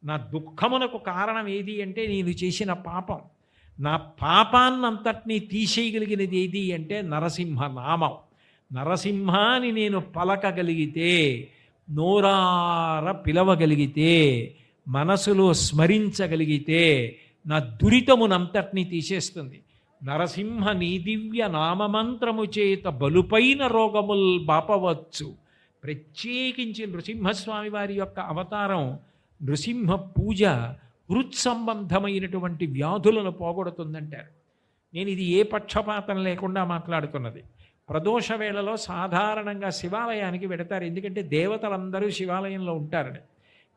నా దుఃఖమునకు కారణం ఏది అంటే నేను చేసిన పాపం. నా పాపాన్నంతటినీ తీసేయగలిగినది ఏది అంటే నరసింహనామం. నరసింహాని నేను పలకగలిగితే, నోరార పిలవగలిగితే, మనసులో స్మరించగలిగితే నా దురితమునంతటినీ తీసేస్తుంది. నరసింహ నీ దివ్య నామమంత్రము చేత బలుపైన రోగముల్ బాపవచ్చు. ప్రత్యేకించి నృసింహస్వామి వారి యొక్క అవతారం నృసింహ పూజ హృత్సంబంధమైనటువంటి వ్యాధులను పోగొడుతుందంటారు. నేను ఇది ఏ పక్షపాతం లేకుండా మాట్లాడుతున్నది. ప్రదోష వేళలో సాధారణంగా శివాలయానికి వెడతారు, ఎందుకంటే దేవతలందరూ శివాలయంలో ఉంటారని.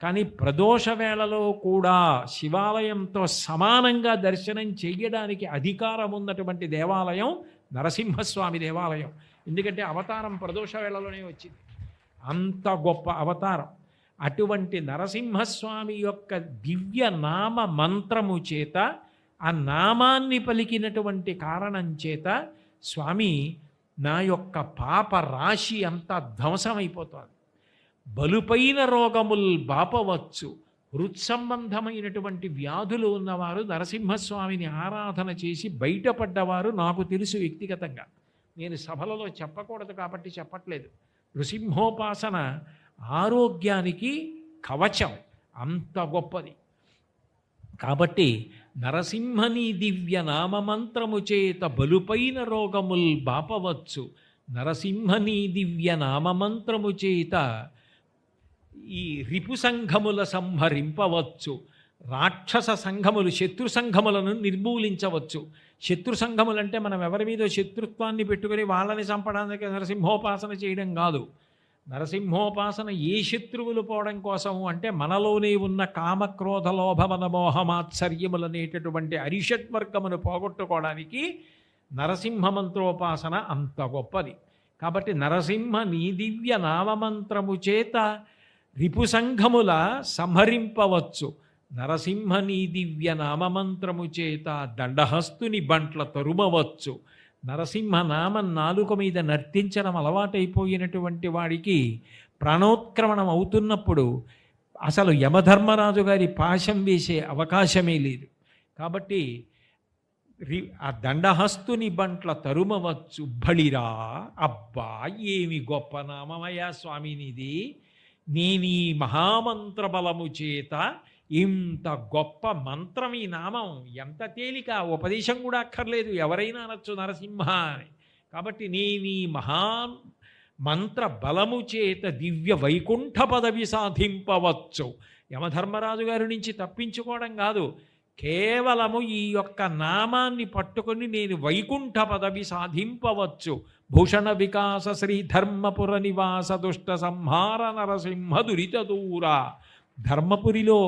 కానీ ప్రదోష వేళలో కూడా శివాలయంతో సమానంగా దర్శనం చేయడానికి అధికారం ఉన్నటువంటి దేవాలయం నరసింహస్వామి దేవాలయం. ఎందుకంటే అవతారం ప్రదోష వేళలోనే వచ్చింది, అంత గొప్ప అవతారం. అటువంటి నరసింహస్వామి యొక్క దివ్య నామ మంత్రము చేత, ఆ నామాన్ని పలికినటువంటి కారణం చేత స్వామి నా యొక్క పాప రాశి అంతా ధ్వంసమైపోతుంది. బలుపైన రోగముల్ బాపవచ్చు. హృత్సంబంధమైనటువంటి వ్యాధులు ఉన్నవారు నరసింహస్వామిని ఆరాధన చేసి బయటపడ్డవారు నాకు తెలుసు వ్యక్తిగతంగా. నేను సభలలో చెప్పకూడదు కాబట్టి చెప్పట్లేదు. నృసింహోపాసన ఆరోగ్యానికి కవచం, అంత గొప్పది. కాబట్టి నరసింహని దివ్య నామమంత్రము చేత బలుపైన రోగముల్ బాపవచ్చు. నరసింహని దివ్య నామమంత్రము చేత ఈ రిపు సంఘముల సంహరింపవచ్చు. రాక్షస సంఘములు, శత్రు సంఘములను నిర్మూలించవచ్చు. శత్రు సంఘములంటే మనం ఎవరి మీద శత్రుత్వాన్ని పెట్టుకొని వాళ్ళని చంపడానికి నరసింహోపాసన చేయడం కాదు. నరసింహోపాసన ఏ శత్రువులు పోవడం కోసము అంటే మనలోనే ఉన్న కామక్రోధ లోభమన మోహమాత్సర్యములనేటటువంటి అరిషడ్వర్గమును పోగొట్టుకోవడానికి నరసింహ మంత్రోపాసన అంత గొప్పది. కాబట్టి నరసింహ నీ దివ్య నామమంత్రము చేత రిపుసంఘముల సంహరింపవచ్చు. నరసింహ నీ దివ్య నామమంత్రము చేత దండహస్తుని బంట్ల తరుమవచ్చు. నరసింహ నామం నాలుక మీద నర్తించడం అలవాటైపోయినటువంటి వాడికి ప్రాణోత్క్రమణం అవుతున్నప్పుడు అసలు యమధర్మరాజు గారి పాశం వేసే అవకాశమే లేదు. కాబట్టి ఆ దండహస్తుని బంట్ల తరుమవచ్చు. బళిరా, అబ్బా ఏమి గొప్ప నామమయ్యా స్వామినిది. నేనీ మహామంత్ర బలము చేత, ఇంత గొప్ప మంత్రం ఈ నామం, ఎంత తేలిక, ఉపదేశం కూడా అక్కర్లేదు, ఎవరైనా అనొచ్చు నరసింహ అని. కాబట్టి నేనీ మంత్ర బలము చేత దివ్య వైకుంఠ పదవి సాధింపవచ్చు. యమధర్మరాజు గారి నుంచి తప్పించుకోవడం కాదు, కేవలము ఈ యొక్క నామాన్ని పట్టుకొని నేను వైకుంఠ పదవి సాధింపవచ్చు. భూషణ వికాస శ్రీ ధర్మపుర నివాస దుష్ట సంహార నరసింహ దురిత దూర. ధర్మపురిలో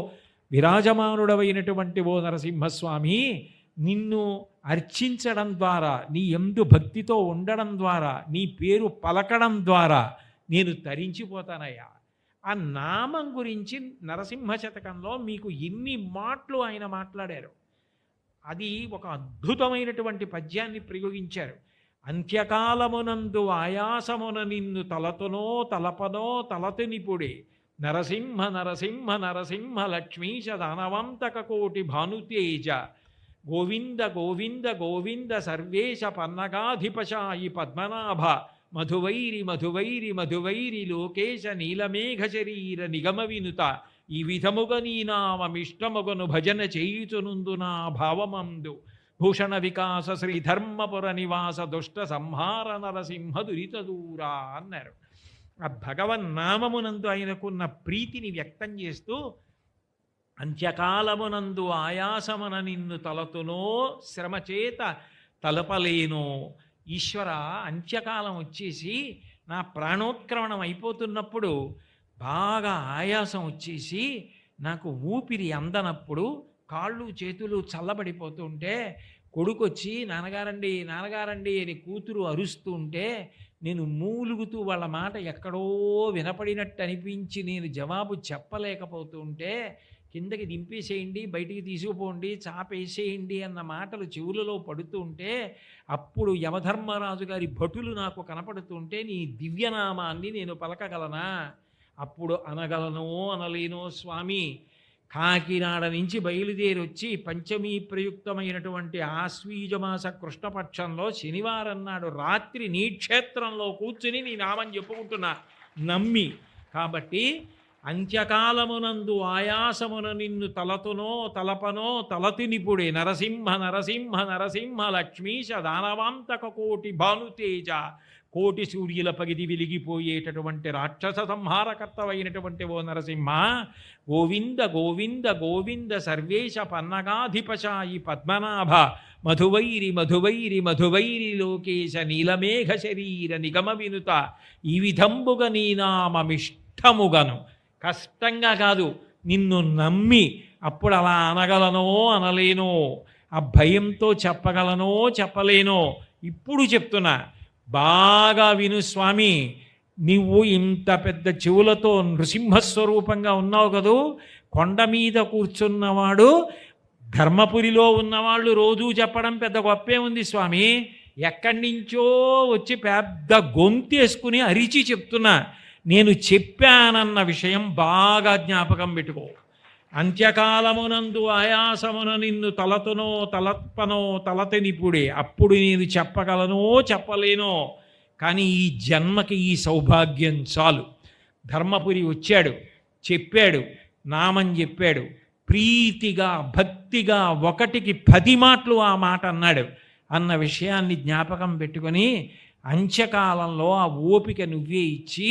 విరాజమానుడవైనటువంటి ఓ నరసింహస్వామి, నిన్ను అర్చించడం ద్వారా, నీ యందు భక్తితో ఉండడం ద్వారా, నీ పేరు పలకడం ద్వారా నేను తరించిపోతానయ్యా. ఆ నామం గురించి నరసింహ శతకంలో మీకు ఎన్ని మాటలు ఆయన మాట్లాడారు. అది ఒక అద్భుతమైనటువంటి పద్యాన్ని ప్రయోగించారు. అంత్యకాలమునందు ఆయాసమున నిన్ను తలతునో తలపనో తలతునిపుడే, నరసింహ నరసింహ నరసింహ లక్ష్మీశ దానవంతక కోటి భానుతేజ, గోవింద గోవింద గోవింద సర్వేశ పన్నగాధిపశాయి పద్మనాభ, మధువైరి మధువైరి మధువైరి లోకేశ నీలమేఘ శరీర నిగమ వినుత, ఈ విధముగా నీ నామమిష్టముగను భజన చేయుచునుందు నా భావమందు. భూషణ వికాస శ్రీ ధర్మపుర నివాస దుష్ట సంహార నరసింహ దురిత దూరా అన్నారు. ఆ భగవన్నామమునందు ఆయనకున్న ప్రీతిని వ్యక్తం చేస్తూ, అంత్యకాలమునందు ఆయాసమున నిన్ను తలతునో శ్రమచేత తలపలేనో. ఈశ్వర, అంత్యకాలం వచ్చేసి నా ప్రాణోత్క్రమణం అయిపోతున్నప్పుడు, బాగా ఆయాసం వచ్చేసి నాకు ఊపిరి అందనప్పుడు, కాళ్ళు చేతులు చల్లబడిపోతుంటే, కొడుకొచ్చి నాన్నగారండి నాన్నగారండి అని కూతురు అరుస్తూ ఉంటే, నేను మూలుగుతూ వాళ్ళ మాట ఎక్కడో వినపడినట్టు అనిపించి నేను జవాబు చెప్పలేకపోతుంటే, కిందకి దింపేసేయండి, బయటికి తీసుకుపోండి, చాపేసేయండి అన్న మాటలు చెవులలో పడుతుంటే, అప్పుడు యమధర్మరాజు గారి భటులు నాకు కనపడుతుంటే, నీ దివ్యనామాన్ని నేను పలకగలనా? అప్పుడు అనగలనో అనలేనో స్వామి, కాకినాడ నుంచి బయలుదేరి వచ్చి పంచమీ ప్రయుక్తమైనటువంటి ఆశ్వీజమాస కృష్ణపక్షంలో శనివారం నాడు రాత్రి నీ క్షేత్రంలో కూర్చుని నీ నామం చెప్పుకుంటున్నా నమ్మి. కాబట్టి అంత్యకాలమునందు ఆయాసమున నిన్ను తలతునో తలపనో తలతినిపుడే నరసింహ నరసింహ నరసింహ లక్ష్మీశ దానవాంతక కోటి భానుతేజ కోటి సూర్యుల పగిది వెలిగిపోయేటటువంటి రాక్షస సంహారకర్తవైనటువంటి ఓ నరసింహ గోవింద గోవింద గోవింద సర్వేశ పన్నగాధిపశాయి పద్మనాభ మధువైరి మధువైరి మధువైరి లోకేశ నీలమేఘ శరీర నిగమ వినుత ఈ విధంబుగ నీ నామమిష్టముగను. కష్టంగా కాదు, నిన్ను నమ్మి అప్పుడు అలా అనగలనో అనలేనో, ఆ భయంతో చెప్పగలనో చెప్పలేనో. ఇప్పుడు చెప్తున్నా, బాగా విను స్వామి. నువ్వు ఇంత పెద్ద చెవులతో నృసింహస్వరూపంగా ఉన్నావు కదూ. కొండ మీద కూర్చున్నవాడు ధర్మపురిలో ఉన్నవాళ్ళు రోజూ చెప్పడం పెద్ద గొప్పే ఉంది స్వామి. ఎక్కడి నుంచో వచ్చి పెద్ద గొంతేసుకుని అరిచి చెప్తున్నా. నేను చెప్పానన్న విషయం బాగా జ్ఞాపకం పెట్టుకో. అంత్యకాలమునందు ఆయాసమున నిన్ను తలతునో తలపనో తలతెనిపుడే. అప్పుడు నేను చెప్పగలనో చెప్పలేనో, కానీ ఈ జన్మకి ఈ సౌభాగ్యం చాలు. ధర్మపురి వచ్చాడు, చెప్పాడు, నామం చెప్పాడు, ప్రీతిగా భక్తిగా 1కి 10 మాటలు ఆ మాట అన్నాడు. అన్న విషయాన్ని జ్ఞాపకం పెట్టుకొని అంత్యకాలంలో ఆ ఓపిక నువ్వే ఇచ్చి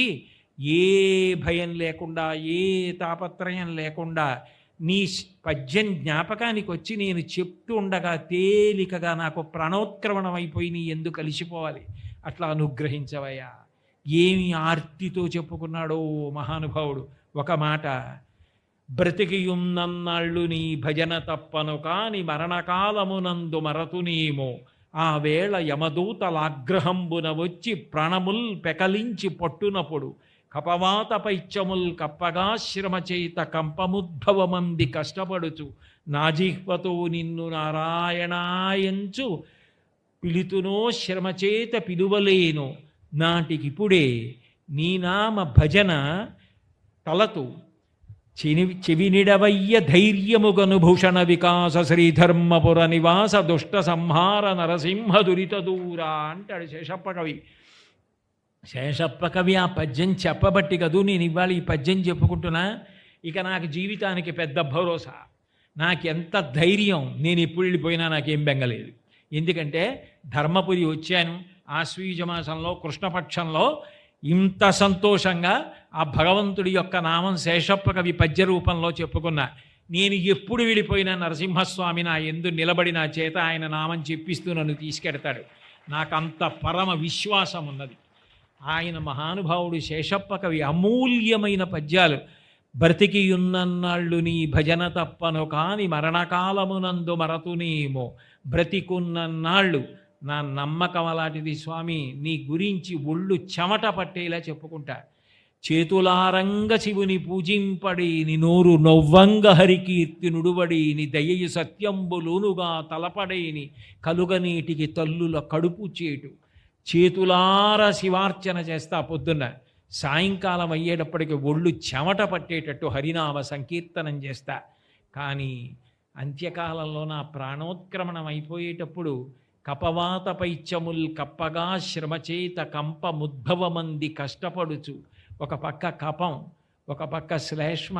ఏ భయం లేకుండా ఏ తాపత్రయం లేకుండా నీ పద్యం జ్ఞాపకానికి వచ్చి నేను చెప్తూ ఉండగా తేలికగా నాకు ప్రాణోత్క్రమణం అయిపోయి నీ ఎందుకు కలిసిపోవాలి. అట్లా అనుగ్రహించవయ్యా. ఏమి ఆర్తితో చెప్పుకున్నాడో మహానుభావుడు. ఒక మాట, బ్రతికియున్నన్నాళ్ళు నీ భజన తప్పను కాని మరణకాలమునందు మరతునేమో ఆ వేళ యమదూతలాగ్రహంబున వచ్చి ప్రాణముల్ పెకలించి పట్టునప్పుడు కపవాత పైత్యముల్ కప్పగా శ్రమచేత కంపముద్భవమంది కష్టపడుచు నా జిహ్వతో నిన్ను నారాయణాయంచు పిలుతునో శ్రమచేత పిలువలేను నాటికిప్పుడే నీ నామ భజన తలతు చెవినిడవయ్య ధైర్యముగను భూషణ వికాస శ్రీధర్మపుర నివాస దుష్ట సంహార నరసింహ దురిత దూరా అంటాడు శేషప్ప కవి. శేషప్ప కవి ఆ పద్యం చెప్పబట్టి కదూ నేను ఇవాళ ఈ పద్యం చెప్పుకుంటున్నా. ఇక నాకు జీవితానికి పెద్ద భరోసా, నాకెంత ధైర్యం. నేను ఎప్పుడు వెళ్ళిపోయినా నాకేం బెంగలేదు. ఎందుకంటే ధర్మపురి వచ్చాను, ఆశ్వీజమాసంలో కృష్ణపక్షంలో ఇంత సంతోషంగా ఆ భగవంతుడి యొక్క నామం శేషప్ప కవి పద్య రూపంలో చెప్పుకున్నా. నేను ఎప్పుడు వెళ్ళిపోయినా నరసింహస్వామి నా ఎందు నిలబడి నా చేత ఆయన నామం చెప్పిస్తూ నన్ను తీసుకెడతాడు. నాకంత పరమ విశ్వాసం ఉన్నది. ఆయన మహానుభావుడు శేషప్ప కవి అమూల్యమైన పద్యాలు. బ్రతికియున్నన్నాళ్ళు నీ భజన తప్పను కాని మరణకాలమునందు మరతునేమో. బ్రతికున్నన్నాళ్ళు నా నమ్మకం అలాంటిది స్వామి. నీ గురించి ఒళ్ళు చెమట పట్టేలా చెప్పుకుంటా. చేతులారంగ శివుని పూజింపడి ని నోరు నొవ్వంగ హరికీర్తి నుడువడి ని దయయు సత్యంబులోనుగా తలపడేని కలుగనీటికి తల్లుల కడుపు చేటు. చేతులార శివార్చన చేస్తా పొద్దున్న. సాయంకాలం అయ్యేటప్పటికి ఒళ్ళు చెమట పట్టేటట్టు హరినామ సంకీర్తనం చేస్తా. కానీ అంత్యకాలంలో నా ప్రాణోత్క్రమణం అయిపోయేటప్పుడు కపవాత పైత్యముల్ కప్పగా శ్రమచేత కంపముద్భవమంది కష్టపడుచు. ఒక పక్క కపం, ఒక పక్క శ్లేష్మ,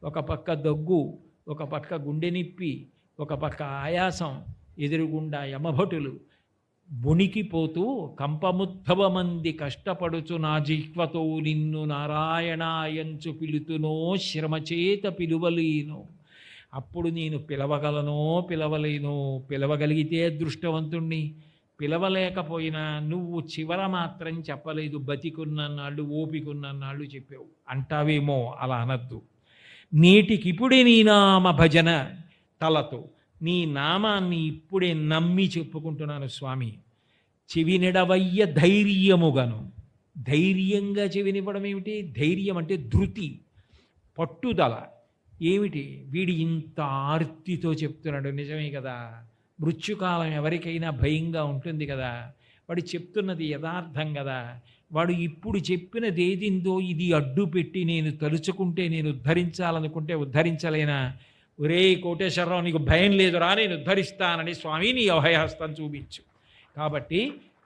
ఒక పక్క దగ్గు, ఒక పక్క గుండె నిప్పి, ఒక పక్క ఆయాసం, ఎదురుగుండా యమభటులు బొణికిపోతూ కంపముద్భవమంది కష్టపడుచు నా జిహ్వతో నిన్ను నారాయణాయంచు పిలుతునో శ్రమచేత పిలువలేను. అప్పుడు నేను పిలవగలనో పిలవలేనో. పిలవగలిగితే అదృష్టవంతుణ్ణి, పిలవలేకపోయినా నువ్వు చివర మాత్రం చెప్పలేదు. బతికున్నన్నాళ్ళు ఓపికన్నన్నాళ్ళు చెప్పావు అంటావేమో. అలా అనద్దు. నేటికిప్పుడే నీ నామ భజన తలతో నీ నామాన్ని ఇప్పుడే నమ్మి చెప్పుకుంటున్నాను స్వామి. చెవినిడవయ్య ధైర్యముగను. ధైర్యంగా చెవినివ్వడం ఏమిటి? ధైర్యం అంటే ధృతి, పట్టుదల. ఏమిటి? వీడి ఇంత ఆర్తితో చెప్తున్నాడు. నిజమే కదా, మృత్యుకాలం ఎవరికైనా భయంగా ఉంటుంది కదా. వాడు చెప్తున్నది యథార్థం కదా. వాడు ఇప్పుడు చెప్పినది ఏదిందో ఇది అడ్డు పెట్టి నేను తలుచుకుంటే నేను ఉద్ధరించాలనుకుంటే ఉద్ధరించలేనా? ఒరే కోటేశ్వరరావు, నీకు భయం లేదురా, నేను ఉద్ధరిస్తానని స్వామి నీ అభయహస్తం చూపించు. కాబట్టి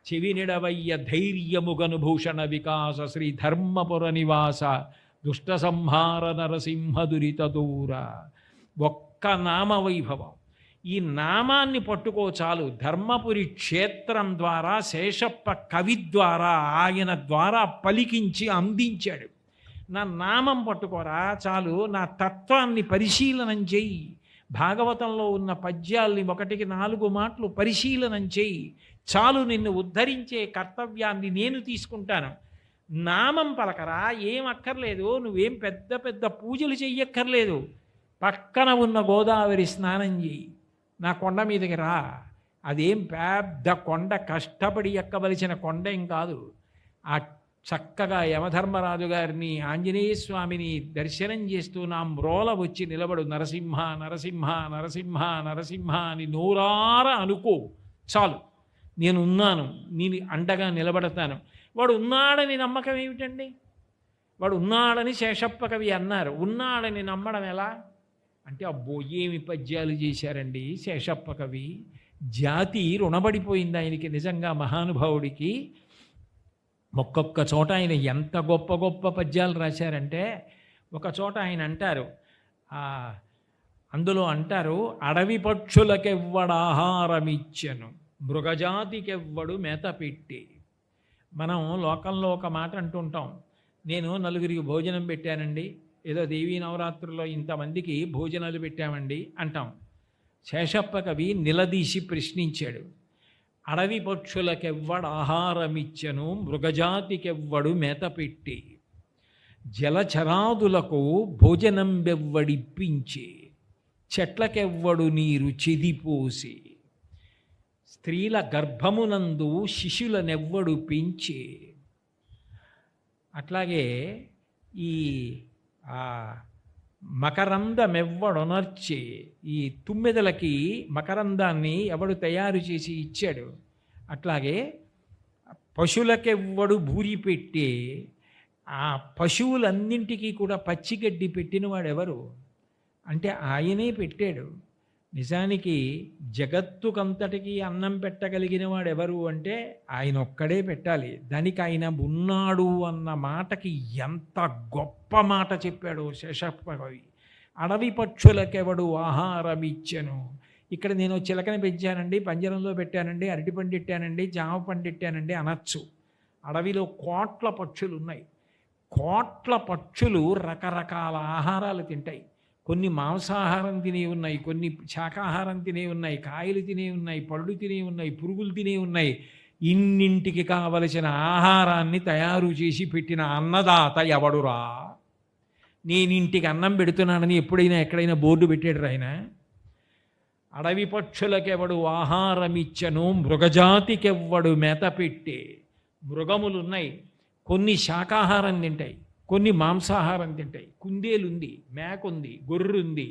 చెవినిడవయ్య ధైర్యముగను భూషణ వికాస శ్రీ ధర్మపుర నివాస దుష్ట సంహార నరసింహ దురిత దూర. ఒక్క నామ వైభవం, ఈ నామాన్ని పట్టుకో చాలు. ధర్మపురి క్షేత్రం ద్వారా శేషప్ప కవి ద్వారా ఆయన ద్వారా పలికించి అందించాడు. నా నామం పట్టుకోరా చాలు, నా తత్వాన్ని పరిశీలనం చెయ్యి. భాగవతంలో ఉన్న పద్యాల్ని 1కి 4 మాటలు పరిశీలనం చెయ్యి చాలు. నిన్ను ఉద్ధరించే కర్తవ్యాన్ని నేను తీసుకుంటాను. నామం పలకరా, ఏం అక్కర్లేదు. నువ్వేం పెద్ద పెద్ద పూజలు చెయ్యక్కర్లేదు. పక్కన ఉన్న గోదావరి స్నానం చెయ్యి, నా కొండ మీదకి రా. అదేం పెద్ద కొండ, కష్టపడి ఎక్కవలసిన కొండ ఏం కాదు. ఆ చక్కగా యమధర్మరాజు గారిని, ఆంజనేయ స్వామిని దర్శనం చేస్తూ నా మ్రోల వచ్చి నిలబడు. నరసింహ నరసింహ నరసింహ నరసింహ అని నోరార అనుకో చాలు. నేను ఉన్నాను, నేను అండగా నిలబడతాను. వాడు ఉన్నాడని నమ్మకం ఏమిటండి? వాడు ఉన్నాడని శేషప్ప కవి అన్నారు. ఉన్నాడని నమ్మడం ఎలా అంటే, అబ్బో ఏమి పద్యాలు చేశారండి శేషప్ప కవి. జాతి రుణపడిపోయింది ఆయనకి నిజంగా, మహానుభావుడికి. ఒక్కొక్క చోట ఆయన ఎంత గొప్ప గొప్ప పద్యాలు రాశారంటే, ఒక చోట ఆయన అంటారు, అందులో అంటారు, అడవి పక్షులకెవ్వడాహారమిచ్చెను మృగజాతికెవ్వడు మేత పెట్టి. మనం లోకంలో ఒక మాట అంటుంటాం, నేను 4గురికి భోజనం పెట్టానండి, ఏదో దేవీ నవరాత్రుల్లో ఇంతమందికి భోజనాలు పెట్టామండి అంటాం. శేషప్ప కవి నిలదీసి ప్రశ్నించాడు. అడవి పక్షులకెవ్వడు ఆహారమిచ్చెను మృగజాతికెవ్వడు మేత పెట్టి, జలచరాదులకు భోజనం బెవ్వడిప్పించి, చెట్లకెవ్వడు నీరు చెదిపోసి, స్త్రీల గర్భమునందు శిశులనెవ్వడు పెంచి. అట్లాగే ఈ మకరందమెవ్వడొనర్చి, ఈ తుమ్మెదలకి మకరందాన్ని ఎవడు తయారు చేసి ఇచ్చాడు. అట్లాగే పశువులకెవ్వడు భూరి పెట్టి, ఆ పశువులన్నింటికీ కూడా పచ్చిగడ్డి పెట్టినవాడెవరు అంటే ఆయనే పెట్టాడు. నిజానికి జగత్తుకంతటికీ అన్నం పెట్టగలిగిన వాడెవరు అంటే ఆయన ఒక్కడే పెట్టాలి. దానికి ఆయన ఉన్నాడు అన్న మాటకి ఎంత గొప్ప మాట చెప్పాడు శేషప్ప కవి. అడవి పక్షులకెవడు ఆహారం ఇచ్చెను. ఇక్కడ నేను చిలకని పెంచానండి, పంజరంలో పెట్టానండి, అరటిపండు పెట్టానండి, జామ పండు పెట్టానండి అనొచ్చు. అడవిలో కోట్ల పక్షులు ఉన్నాయి. కోట్ల పక్షులు రకరకాల ఆహారాలు తింటాయి. కొన్ని మాంసాహారం తినే ఉన్నాయి, కొన్ని శాకాహారం తినే ఉన్నాయి, కాయలు తినే ఉన్నాయి, పళ్ళు తినే ఉన్నాయి, పురుగులు తినే ఉన్నాయి. ఇన్నింటికి కావలసిన ఆహారాన్ని తయారు చేసి పెట్టిన అన్నదాత ఎవడురా? నేనింటికి అన్నం పెడుతున్నానని ఎప్పుడైనా ఎక్కడైనా బోర్డు పెట్టాడు ఆయన? అడవి పక్షులకెవడు ఆహారమిచ్చను మృగజాతికెవ్వడు మేత పెట్టే. మృగములున్నాయి, కొన్ని శాకాహారం తింటాయి, కొన్ని మాంసాహారం తింటాయి. కుందేలుంది, మేకుంది, గొర్రె ఉంది,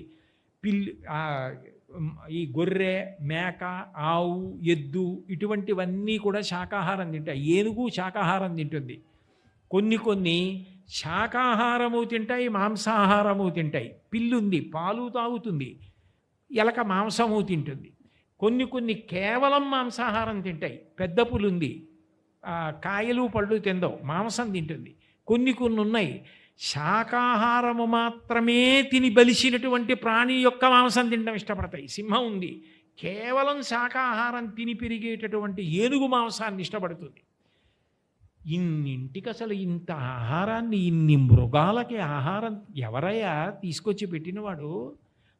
ఈ గొర్రె, మేక, ఆవు, ఎద్దు ఇటువంటివన్నీ కూడా శాకాహారం తింటాయి. ఏనుగు శాకాహారం తింటుంది. కొన్ని శాకాహారము తింటాయి, మాంసాహారము తింటాయి. పిల్లుంది, పాలు తాగుతుంది. ఎలక మాంసము తింటుంది. కొన్ని కేవలం మాంసాహారం తింటాయి. పెద్ద పులుంది, కాయలు పళ్ళు తిందవు, మాంసం తింటుంది. కొన్ని ఉన్నాయి శాకాహారము మాత్రమే తిని బలిసినటువంటి ప్రాణి యొక్క మాంసం తినడం ఇష్టపడతాయి. సింహం ఉంది, కేవలం శాకాహారం తిని పెరిగేటటువంటి ఏనుగు మాంసాన్ని ఇష్టపడుతుంది. ఇన్నింటికి అసలు ఇంత ఆహారాన్ని, ఇన్ని మృగాలకి ఆహారం ఎవరయ్యా తీసుకొచ్చి పెట్టినవాడు?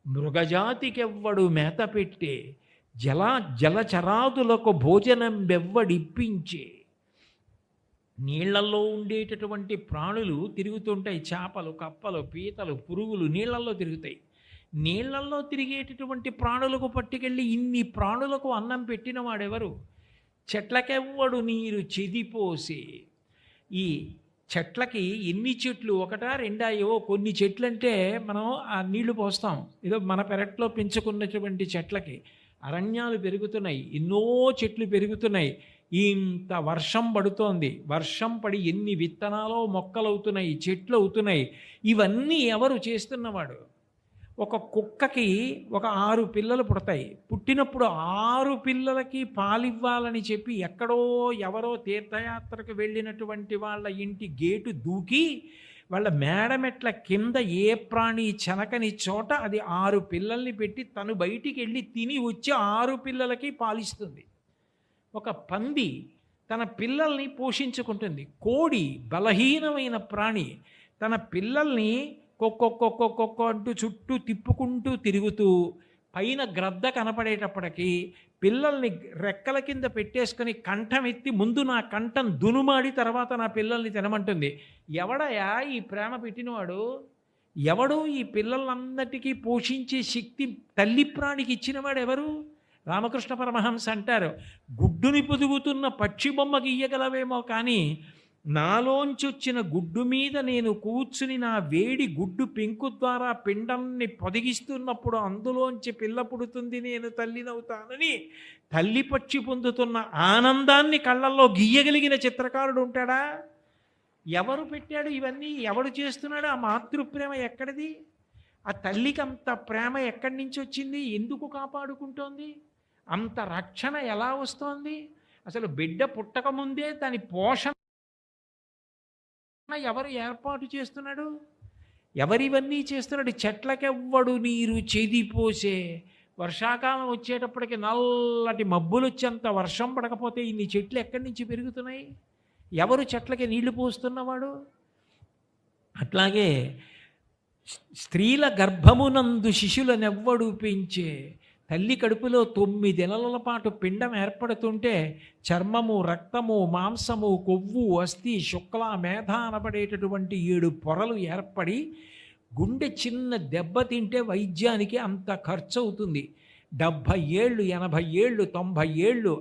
మృగజాతికెవ్వడు మేత పెట్టే, జలచరాదులకు భోజనం బెవ్వడిప్పించే. నీళ్లల్లో ఉండేటటువంటి ప్రాణులు తిరుగుతుంటాయి. చేపలు, కప్పలు, పీతలు, పురుగులు నీళ్లల్లో తిరుగుతాయి. నీళ్లల్లో తిరిగేటటువంటి ప్రాణులకు పట్టుకెళ్ళి ఇన్ని ప్రాణులకు అన్నం పెట్టిన వాడెవరు? చెట్లకెవ్వడు నీరు చెదిపోసి. ఈ చెట్లకి ఎన్ని చెట్లు, ఒకటా రెండా ఏవో కొన్ని చెట్లు అంటే మనం ఆ నీళ్లు పోస్తాం. ఏదో మన పెరట్లో పెంచుకున్నటువంటి చెట్లకి అరణ్యాలు పెరుగుతున్నాయి, ఎన్నో చెట్లు పెరుగుతున్నాయి. ఇంత వర్షం పడుతోంది, వర్షం పడి ఎన్ని విత్తనాలో మొక్కలు అవుతున్నాయి, చెట్లు అవుతున్నాయి. ఇవన్నీ ఎవరు చేస్తున్నవాడు? ఒక కుక్కకి ఒక 6 పిల్లలు పుడతాయి. పుట్టినప్పుడు 6 పిల్లలకి పాలివ్వాలని చెప్పి ఎక్కడో ఎవరో తీర్థయాత్రకు వెళ్ళినటువంటి వాళ్ళ ఇంటి గేటు దూకి వాళ్ళ మేడమెట్ల కింద ఏ ప్రాణి చెనకని చోట అది 6 పిల్లల్ని పెట్టి తను బయటికి వెళ్ళి తిని వచ్చి 6 పిల్లలకి పాలిస్తుంది. ఒక పంది తన పిల్లల్ని పోషించుకుంటుంది. కోడి బలహీనమైన ప్రాణి తన పిల్లల్ని కొక్కొక్కొక్కొక్కొక్క అంటూ చుట్టూ తిప్పుకుంటూ తిరుగుతూ పైన గ్రద్ద కనపడేటప్పటికీ పిల్లల్ని రెక్కల కింద పెట్టేసుకొని కంఠం ఎత్తి ముందు నా కంఠం దునుమాడి తర్వాత నా పిల్లల్ని తినమంటుంది. ఎవడయా ఈ ప్రేమ పెట్టినవాడు? ఎవడు ఈ పిల్లలందరికీ పోషించే శక్తి తల్లి ప్రాణికి ఇచ్చినవాడు ఎవరు? రామకృష్ణ పరమహంస అంటారు, గుడ్డుని పొదుగుతున్న పక్షి బొమ్మ గీయగలవేమో కానీ నాలోంచి వచ్చిన గుడ్డు మీద నేను కూర్చుని నా వేడి గుడ్డు పెంకు ద్వారా పిండాన్ని పొదిగిస్తున్నప్పుడు అందులోంచి పిల్ల పుడుతుంది, నేను తల్లినవుతానని తల్లి పక్షి పొందుతున్న ఆనందాన్ని కళ్ళల్లో గీయగలిగిన చిత్రకారుడు ఉంటాడా? ఎవరు పెట్టాడు ఇవన్నీ? ఎవడు చేస్తున్నాడు? ఆ మాతృప్రేమ ఎక్కడిది? ఆ తల్లికి అంత ప్రేమ ఎక్కడి నుంచి వచ్చింది? ఎందుకు కాపాడుకుంటోంది? అంత రక్షణ ఎలా వస్తోంది? అసలు బిడ్డ పుట్టకముందే దాని పోషణ ఎవరు ఏర్పాటు చేస్తున్నాడు? ఎవరివన్నీ చేస్తున్నాడు? చెట్లకెవ్వడు నీరు చెదిపోసే. వర్షాకాలం వచ్చేటప్పటికి నల్లటి మబ్బులు వచ్చేంత వర్షం పడకపోతే ఇన్ని చెట్లు ఎక్కడి నుంచి పెరుగుతున్నాయి? ఎవరు చెట్లకి నీళ్లు పోస్తున్నవాడు? అట్లాగే స్త్రీల గర్భమునందు శిశులనెవ్వడు పెంచే. తల్లి కడుపులో 9 నెలల పాటు పిండం ఏర్పడుతుంటే చర్మము, రక్తము, మాంసము, కొవ్వు, అస్థి, శుక్ల, మేధ అనబడేటటువంటి 7 పొరలు ఏర్పడి గుండె చిన్న దెబ్బ తింటే వైద్యానికి అంత ఖర్చు అవుతుంది. 70 ఏళ్ళు, 80 ఏళ్ళు, 90 ఏళ్ళు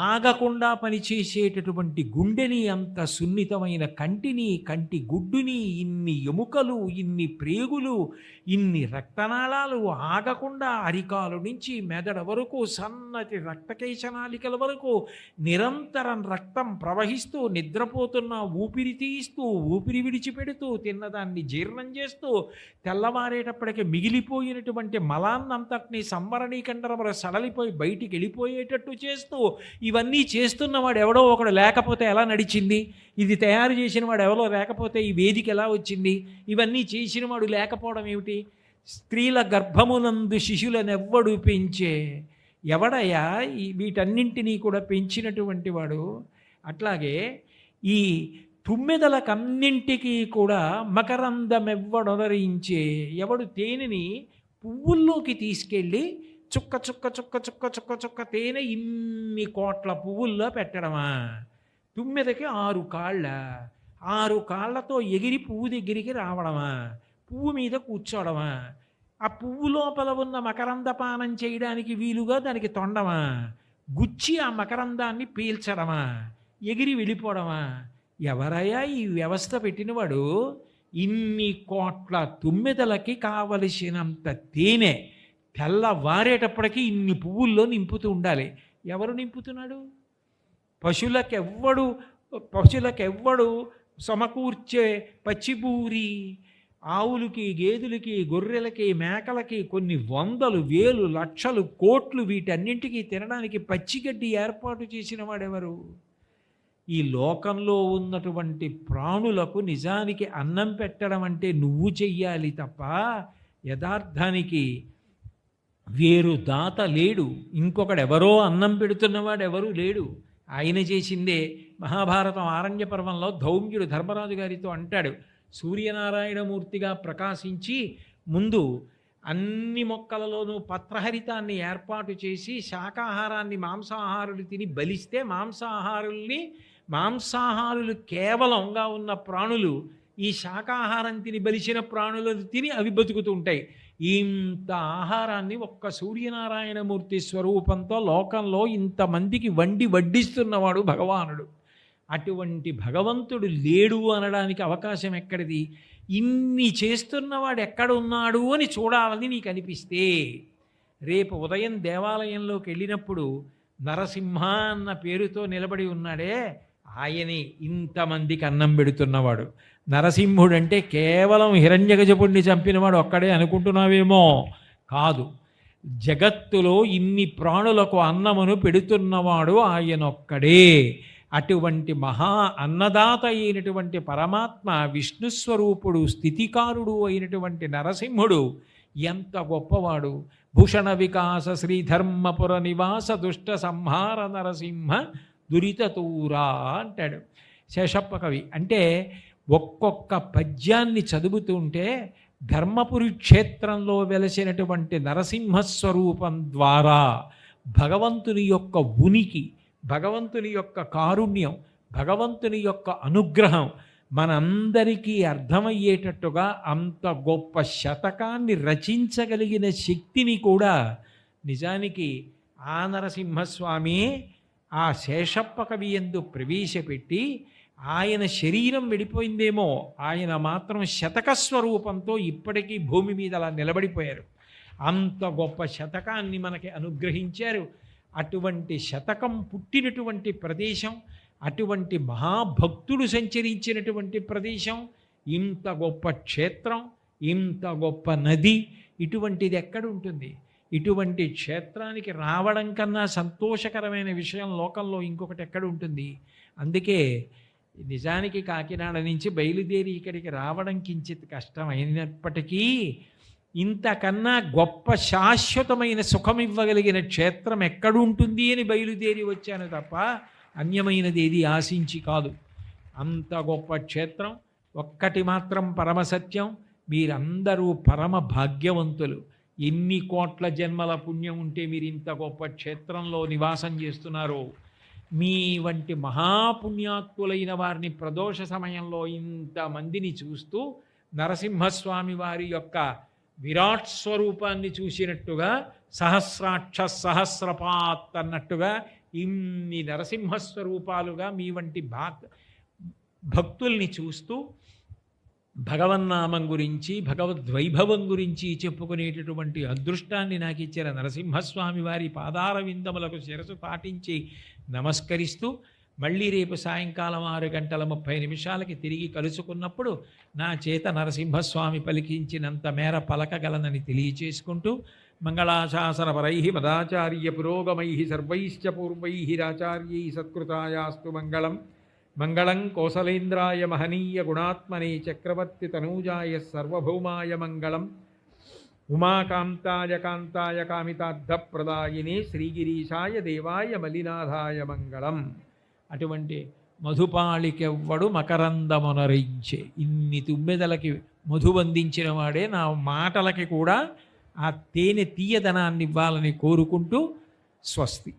ఆగకుండా పనిచేసేటటువంటి గుండెని, అంత సున్నితమైన కంటిని, కంటి గుడ్డుని, ఇన్ని ఎముకలు, ఇన్ని ప్రేగులు, ఇన్ని రక్తనాళాలు ఆగకుండా అరికాలు నుంచి మెదడ వరకు సన్నటి రక్తకేశనాళికల వరకు నిరంతరం రక్తం ప్రవహిస్తూ నిద్రపోతున్న ఊపిరి తీస్తూ ఊపిరి విడిచిపెడుతూ తిన్నదాన్ని జీర్ణం చేస్తూ తెల్లవారేటప్పటికి మిగిలిపోయినటువంటి మలాన్నంతటినీ సంవరణీకండరములు సడలిపోయి బయటికి వెళ్ళిపోయేటట్టు చేస్తూ ఇవన్నీ చేస్తున్నవాడు ఎవడో ఒకడు లేకపోతే ఎలా నడిచింది? ఇది తయారు చేసిన వాడు ఎవరో లేకపోతే ఈ వేదిక ఎలా వచ్చింది? ఇవన్నీ చేసిన వాడు లేకపోవడం ఏమిటి? స్త్రీల గర్భమునందు శిశులనెవ్వడు పెంచే. ఎవడయ్యా వీటన్నింటినీ కూడా పెంచినటువంటి వాడు? అట్లాగే ఈ తుమ్మెదలకన్నింటికీ కూడా మకరందమెవ్వడొదరించే. ఎవడు తేనెని పువ్వుల్లోకి తీసుకెళ్ళి చుక్క చుక్క చుక్క చుక్క చుక్క చుక్క తేనె ఇన్ని కోట్ల పువ్వుల్లో పెట్టడమా? తుమ్మెదకి 6 కాళ్ళ, 6 కాళ్ళతో ఎగిరి పువ్వు దగ్గరికి రావడమా? పువ్వు మీద కూర్చోవడమా? ఆ పువ్వు లోపల ఉన్న మకరందపానం చేయడానికి వీలుగా దానికి తొండమా? గుచ్చి ఆ మకరందాన్ని పీల్చడమా? ఎగిరి వెళ్ళిపోవడమా? ఎవరయ్యా ఈ వ్యవస్థ పెట్టినవాడు? ఇన్ని కోట్ల తుమ్మెదలకి కావలసినంత తేనె తెల్లవారేటప్పటికీ ఇన్ని పువ్వుల్లో నింపుతూ ఉండాలి. ఎవరు నింపుతున్నాడు? పశువులకెవ్వడు సమకూర్చే పచ్చిబూరి. ఆవులకి, గేదెలకి, గొర్రెలకి, మేకలకి కొన్ని వందలు, వేలు, లక్షలు, కోట్లు వీటన్నింటికీ తినడానికి పచ్చిగడ్డి ఏర్పాటు చేసిన వాడెవరు? ఈ లోకంలో ఉన్నటువంటి ప్రాణులకు నిజానికి అన్నం పెట్టడం అంటే నువ్వు చెయ్యాలి తప్ప యథార్థానికి వేరు దాత లేడు. ఇంకొకడెవరో అన్నం పెడుతున్నవాడు ఎవరూ లేడు. ఆయన చేసిందే. మహాభారతం ఆరణ్య పర్వంలో ధౌమ్యుడు ధర్మరాజు గారితో అంటాడు, సూర్యనారాయణమూర్తిగా ప్రకాశించి ముందు అన్ని మొక్కలలోనూ పత్రహరితాన్ని ఏర్పాటు చేసి శాకాహారాన్ని మాంసాహారులు తిని బలిస్తే మాంసాహారులు కేవలంగా ఉన్న ప్రాణులు ఈ శాకాహారం తిని బలిసిన ప్రాణులను తిని అవి బతుకుతూ ఉంటాయి. ఇంత ఆహారాన్ని ఒక్క సూర్యనారాయణమూర్తి స్వరూపంతో లోకంలో ఇంతమందికి వడ్డిస్తున్నవాడు భగవానుడు. అటువంటి భగవంతుడు లేడు అనడానికి అవకాశం ఎక్కడిది? ఇన్ని చేస్తున్నవాడు ఎక్కడున్నాడు అని చూడాలని నీకు అనిపిస్తే రేపు ఉదయం దేవాలయంలోకి వెళ్ళినప్పుడు నరసింహ అన్న పేరుతో నిలబడి ఉన్నాడే ఆయనే ఇంతమందికి అన్నం పెడుతున్నవాడు. నరసింహుడంటే కేవలం హిరణ్యగజపుణ్ణి చంపినవాడు ఒక్కడే అనుకుంటున్నావేమో, కాదు. జగత్తులో ఇన్ని ప్రాణులకు అన్నమును పెడుతున్నవాడు ఆయనొక్కడే. అటువంటి మహా అన్నదాత అయినటువంటి పరమాత్మ విష్ణుస్వరూపుడు స్థితికారుడు అయినటువంటి నరసింహుడు ఎంత గొప్పవాడు. భూషణ వికాస శ్రీధర్మపుర నివాస దుష్ట సంహార నరసింహ దురితతూరా అంటాడు శేషప్ప కవి. అంటే ఒక్కొక్క పద్యాన్ని చదువుతుంటే ధర్మపురి క్షేత్రంలో వెలసినటువంటి నరసింహస్వరూపం ద్వారా భగవంతుని యొక్క ఉనికి, భగవంతుని యొక్క కారుణ్యం, భగవంతుని యొక్క అనుగ్రహం మనందరికీ అర్థమయ్యేటట్టుగా అంత గొప్ప శతకాన్ని రచించగలిగిన శక్తిని కూడా నిజానికి ఆ నరసింహస్వామి ఆ శేషప్ప కవి యందు ప్రవేశపెట్టి, ఆయన శరీరం విడిపోయిందేమో, ఆయన మాత్రం శతక స్వరూపంతో ఇప్పటికీ భూమి మీద అలా నిలబడిపోయారు. అంత గొప్ప శతకాన్ని మనకి అనుగ్రహించారు. అటువంటి శతకం పుట్టినటువంటి ప్రదేశం, అటువంటి మహాభక్తుడు సంచరించినటువంటి ప్రదేశం, ఇంత గొప్ప క్షేత్రం, ఇంత గొప్ప నది, ఇటువంటిది ఎక్కడుంటుంది? ఇటువంటి క్షేత్రానికి రావడం కన్నా సంతోషకరమైన విషయం లోకంలో ఇంకొకటి ఎక్కడ ఉంటుంది? అందుకే నిజానికి కాకినాడ నుంచి బయలుదేరి ఇక్కడికి రావడం కించిత్ కష్టమైనప్పటికీ ఇంతకన్నా గొప్ప శాశ్వతమైన సుఖం ఇవ్వగలిగిన క్షేత్రం ఎక్కడుంటుంది అని బయలుదేరి వచ్చాను తప్ప అన్యమైనది ఏది ఆశించి కాదు. అంత గొప్ప క్షేత్రం. ఒక్కటి మాత్రం పరమసత్యం, మీరందరూ పరమ భాగ్యవంతులు. ఎన్ని కోట్ల జన్మల పుణ్యం ఉంటే మీరు ఇంత గొప్ప క్షేత్రంలో నివాసం చేస్తున్నారో. మీ వంటి మహాపుణ్యాత్ములైన వారిని ప్రదోష సమయంలో ఇంతమందిని చూస్తూ నరసింహస్వామి వారి యొక్క విరాట్ స్వరూపాన్ని చూసినట్టుగా సహస్రాక్ష సహస్రపాత్ అన్నట్టుగా ఇన్ని నరసింహస్వరూపాలుగా మీ వంటి భక్తుల్ని చూస్తూ భగవన్నామం గురించి, భగవద్వైభవం గురించి చెప్పుకునేటటువంటి అదృష్టాన్ని నాకు ఇచ్చిన నరసింహస్వామి వారి పాదార విందములకు శిరసు పాటించి నమస్కరిస్తూ, మళ్ళీ రేపు సాయంకాలం 6:30 తిరిగి కలుసుకున్నప్పుడు నా చేత నరసింహస్వామి పలికించినంత మేర పలకగలనని తెలియచేసుకుంటూ, మంగళాశాసనపరై మదాచార్య పురోగమై సర్వైశ్చ పూర్వైరాచార్యై సత్కృతాయాస్తు మంగళం. మంగళం కోసలేంద్రాయ మహనీయ గుణాత్మనే చక్రవర్తి తనూజాయ సర్వభౌమాయ మంగళం. ఉమాకాంతాయ కాంతాయ కామితార్థప్రదాయినే శ్రీగిరీశాయ దేవాయ మలినాథాయ మంగళం. అటువంటి మధుపాళికెవ్వడు మకరందమునరించే, ఇన్ని తుమ్మెదలకి మధువందించిన వాడే నా మాటలకి కూడా ఆ తేనె తీయదనాన్ని ఇవ్వాలని కోరుకుంటూ స్వస్తి.